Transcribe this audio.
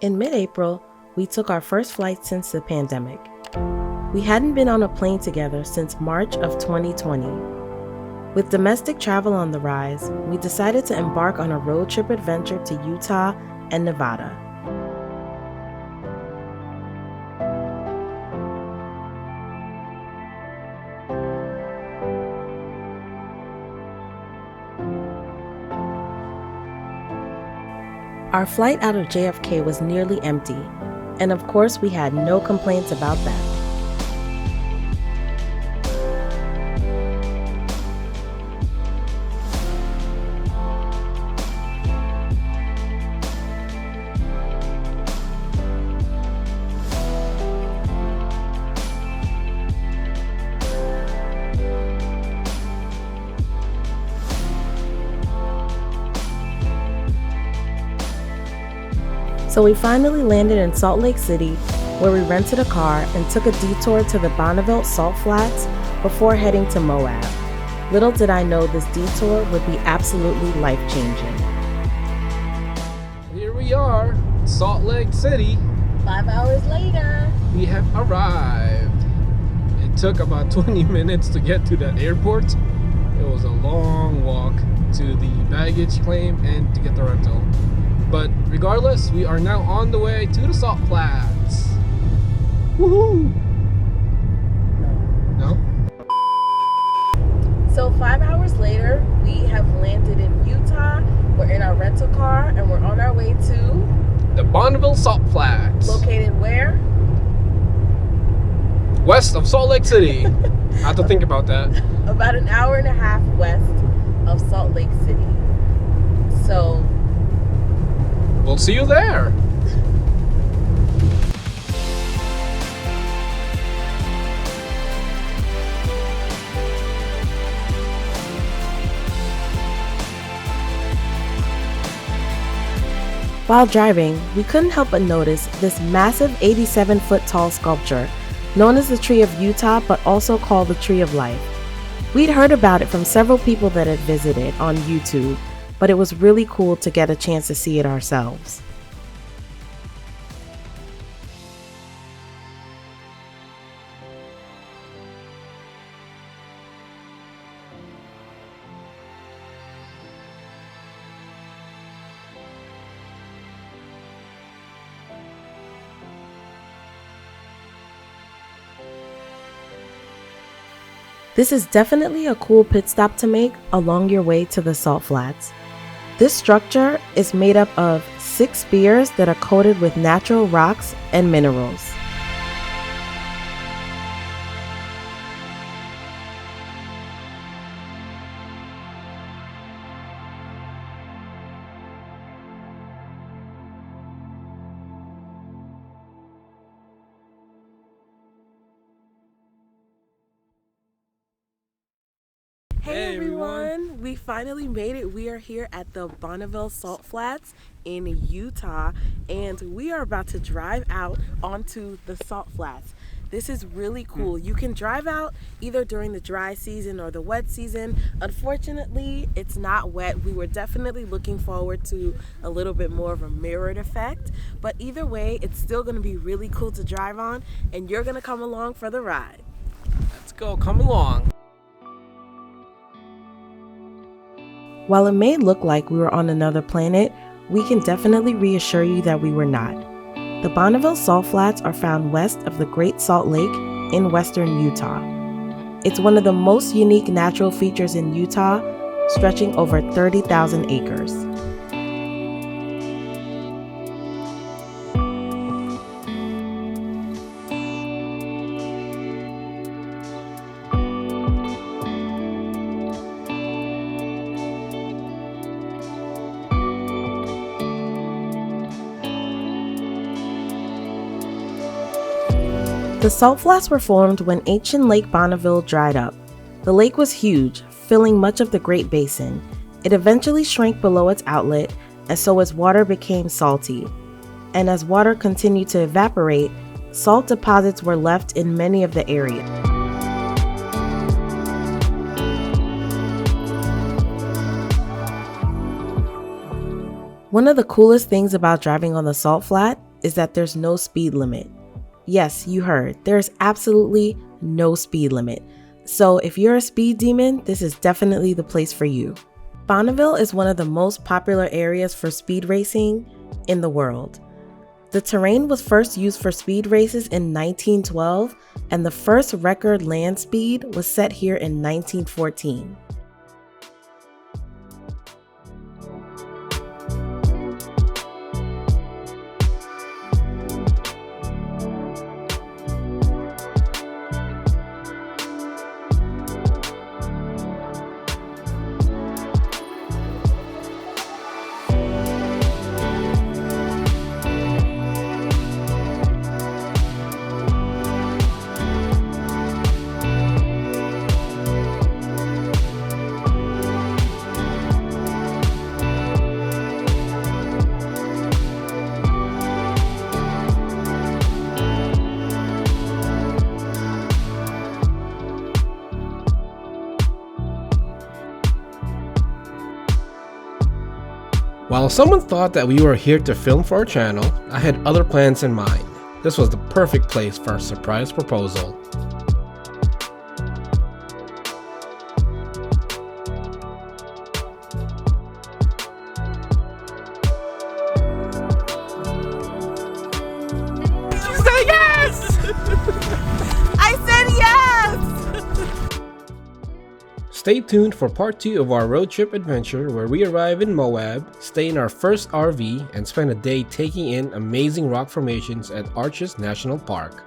In mid-April, we took our first flight since the pandemic. We hadn't been on a plane together since March of 2020. With domestic travel on the rise, we decided to embark on a road trip adventure to Utah and Nevada. Our flight out of JFK was nearly empty, and of course we had no complaints about that. So we finally landed in Salt Lake City, where we rented a car and took a detour to the Bonneville Salt Flats before heading to Moab. Little did I know this detour would be absolutely life-changing. Here we are, Salt Lake City. 5 hours later, We have arrived. It took about 20 minutes to get to that airport. It was a long walk to the baggage claim and to get the rental. But regardless, we are now on the way to the Salt Flats. Woohoo! No? So 5 hours later, we have landed in Utah. We're in our rental car and we're on our way to The Bonneville Salt Flats. located where? West of Salt Lake City. I have to think about that. About an hour and a half west of Salt Lake City. So We'll see you there. while driving, we couldn't help but notice this massive 87-foot tall sculpture, known as the Tree of Utah, but also called the Tree of Life. We'd heard about it from several people that had visited on YouTube, but it was really cool to get a chance to see it ourselves. This is definitely a cool pit stop to make along your way to the Salt Flats. This structure is made up of 6 spears that are coated with natural rocks and minerals. Hey everyone, we finally made it. We are here at the Bonneville Salt Flats in Utah, and we are about to drive out onto the Salt Flats. This is really cool. You can drive out either during the dry season or the wet season. Unfortunately, it's not wet. We were definitely looking forward to a little bit more of a mirrored effect, but either way, it's still going to be really cool to drive on, and you're going to come along for the ride. Let's go, come along. While it may look like we were on another planet, we can definitely reassure you that we were not. The Bonneville Salt Flats are found west of the Great Salt Lake in western Utah. It's one of the most unique natural features in Utah, stretching over 30,000 acres. The Salt Flats were formed when ancient Lake Bonneville dried up. The lake was huge, filling much of the Great Basin. It eventually shrank below its outlet, and so its water became salty. And as water continued to evaporate, salt deposits were left in many of the area. One of the coolest things about driving on the Salt Flat is that there's no speed limit. Yes, you heard, there's absolutely no speed limit. So if you're a speed demon, this is definitely the place for you. Bonneville is one of the most popular areas for speed racing in the world. The terrain was first used for speed races in 1912, and the first record land speed was set here in 1914. While someone thought that we were here to film for our channel, I had other plans in mind. This was the perfect place for a surprise proposal. You said yes! I said yes! Stay tuned for part 2 of our road trip adventure where we arrive in Moab, stay in our first RV, and spend a day taking in amazing rock formations at Arches National Park.